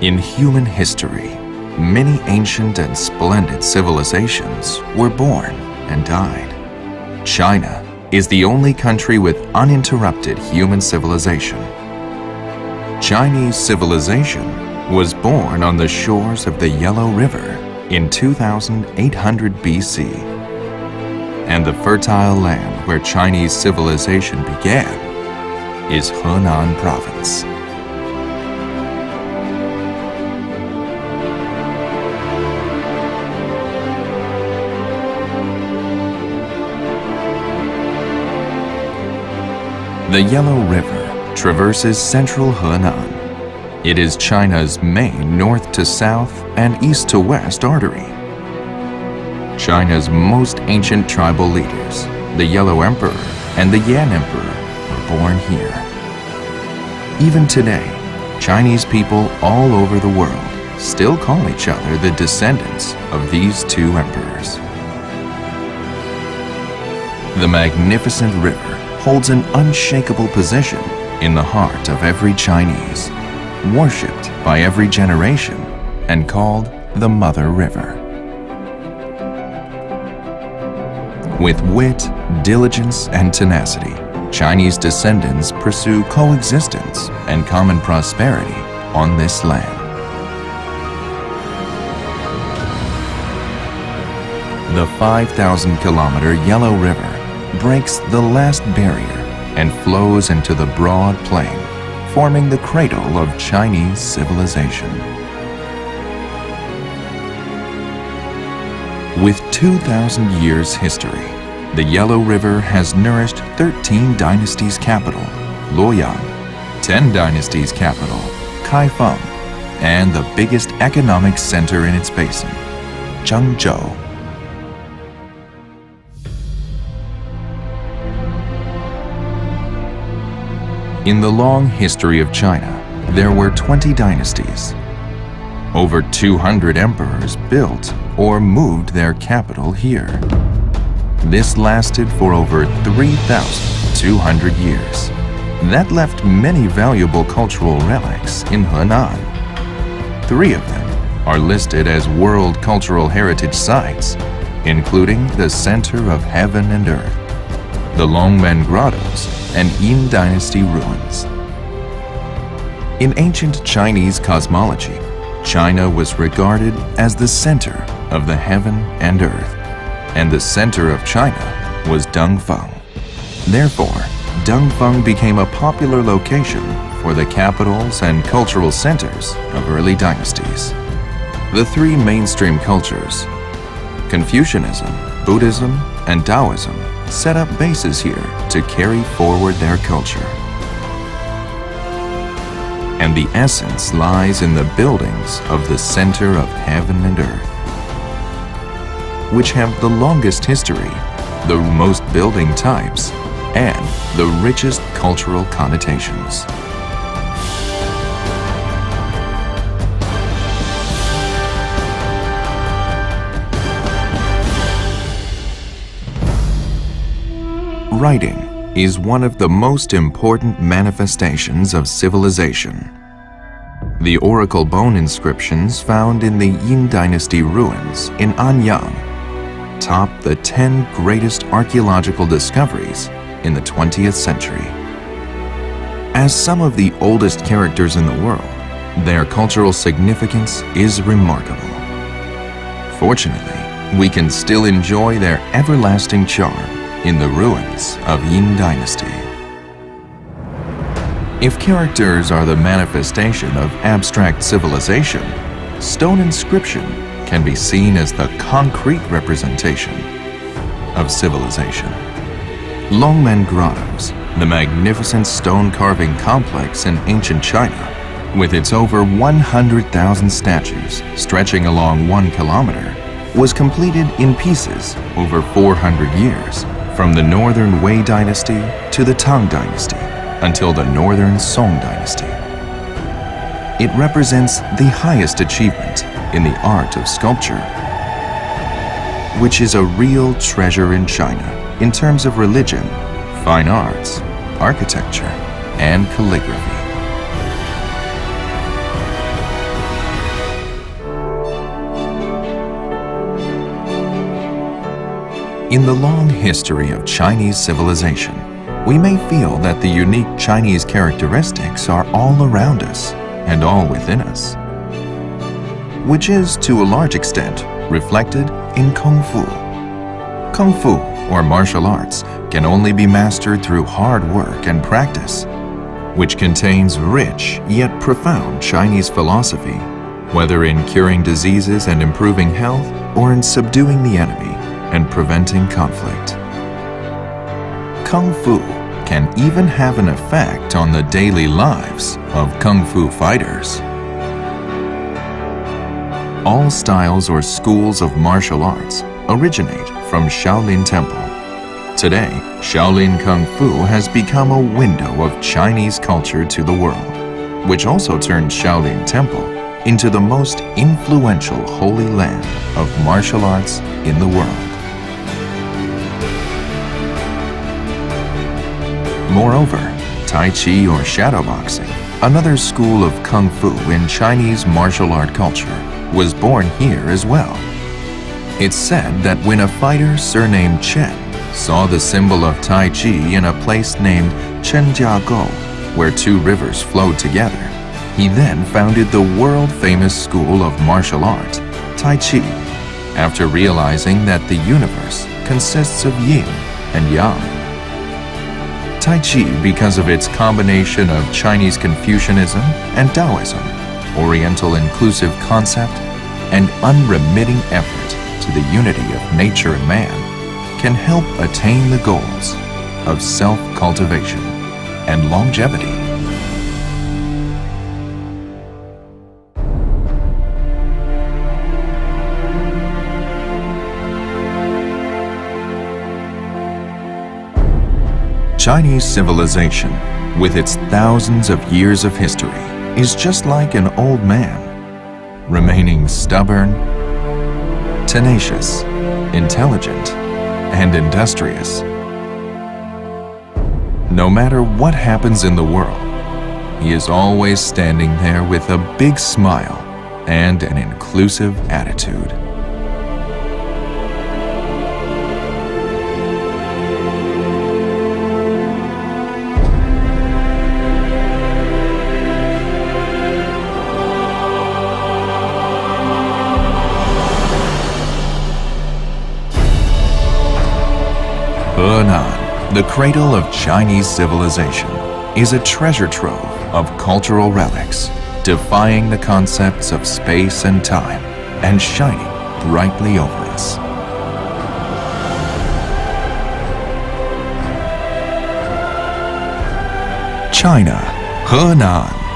In human history, many ancient and splendid civilizations were born and died. China is the only country with uninterrupted human civilization. Chinese civilization was born on the shores of the Yellow River in 2800 BC. And the fertile land where Chinese civilization began is Henan Province. The Yellow River traverses central Henan. It is China's main north to south and east to west artery. China's most ancient tribal leaders, the Yellow Emperor and the Yan Emperor, were born here. Even today, Chinese people all over the world still call each other the descendants of these two emperors. The magnificent river holds an unshakable position in the heart of every Chinese, worshipped by every generation and called the Mother River. With wit, diligence, and tenacity, Chinese descendants pursue coexistence and common prosperity on this land. The 5,000-kilometer Yellow River breaks the last barrier and flows into the broad plain, forming the cradle of Chinese civilization. With 2,000 years history, the Yellow River has nourished 13 dynasties' capital, Luoyang, 10 dynasties' capital, Kaifeng, and the biggest economic center in its basin, Zhengzhou. In the long history of China, there were 20 dynasties. Over 200 emperors built or moved their capital here. This lasted for over 3,200 years. That left many valuable cultural relics in Henan. 3 of them are listed as World Cultural Heritage Sites, including the Center of Heaven and Earth, the Longmen Grottoes, and Yin Dynasty ruins. In ancient Chinese cosmology, China was regarded as the center of the heaven and earth, and the center of China was Dongfeng. Therefore, Dongfeng became a popular location for the capitals and cultural centers of early dynasties. The 3 mainstream cultures, Confucianism, Buddhism, and Taoism, set up bases here to carry forward their culture. And the essence lies in the buildings of the center of heaven and earth, which have the longest history, the most building types, and the richest cultural connotations. Writing is one of the most important manifestations of civilization. The oracle bone inscriptions found in the Yin Dynasty ruins in Anyang top the 10 greatest archaeological discoveries in the 20th century. As some of the oldest characters in the world, their cultural significance is remarkable. Fortunately, we can still enjoy their everlasting charm in the ruins of Yin Dynasty. If characters are the manifestation of abstract civilization, stone inscription can be seen as the concrete representation of civilization. Longmen Grottoes, the magnificent stone carving complex in ancient China, with its over 100,000 statues stretching along 1 kilometer, was completed in pieces over 400 years, from the Northern Wei Dynasty to the Tang Dynasty until the Northern Song Dynasty. It represents the highest achievement in the art of sculpture, which is a real treasure in China in terms of religion, fine arts, architecture, and calligraphy. In the long history of Chinese civilization, we may feel that the unique Chinese characteristics are all around us and all within us, which is, to a large extent, reflected in Kung Fu. Kung Fu, or martial arts, can only be mastered through hard work and practice, which contains rich yet profound Chinese philosophy, whether in curing diseases and improving health or in subduing the enemy and preventing conflict. Kung Fu can even have an effect on the daily lives of Kung Fu fighters. All styles or schools of martial arts originate from Shaolin Temple. Today, Shaolin Kung Fu has become a window of Chinese culture to the world, which also turned Shaolin Temple into the most influential holy land of martial arts in the world. Moreover, Tai Chi or shadowboxing, another school of Kung Fu in Chinese martial art culture, was born here as well. It's said that when a fighter surnamed Chen saw the symbol of Tai Chi in a place named Chenjiagou, where two rivers flowed together, he then founded the world-famous school of martial art, Tai Chi, after realizing that the universe consists of yin and yang. Tai Chi, because of its combination of Chinese Confucianism and Taoism, Oriental inclusive concept, and unremitting effort to the unity of nature and man, can help attain the goals of self-cultivation and longevity. Chinese civilization, with its thousands of years of history, is just like an old man, remaining stubborn, tenacious, intelligent, and industrious. No matter what happens in the world, he is always standing there with a big smile and an inclusive attitude. Henan, the cradle of Chinese civilization, is a treasure trove of cultural relics, defying the concepts of space and time and shining brightly over us. China, Henan.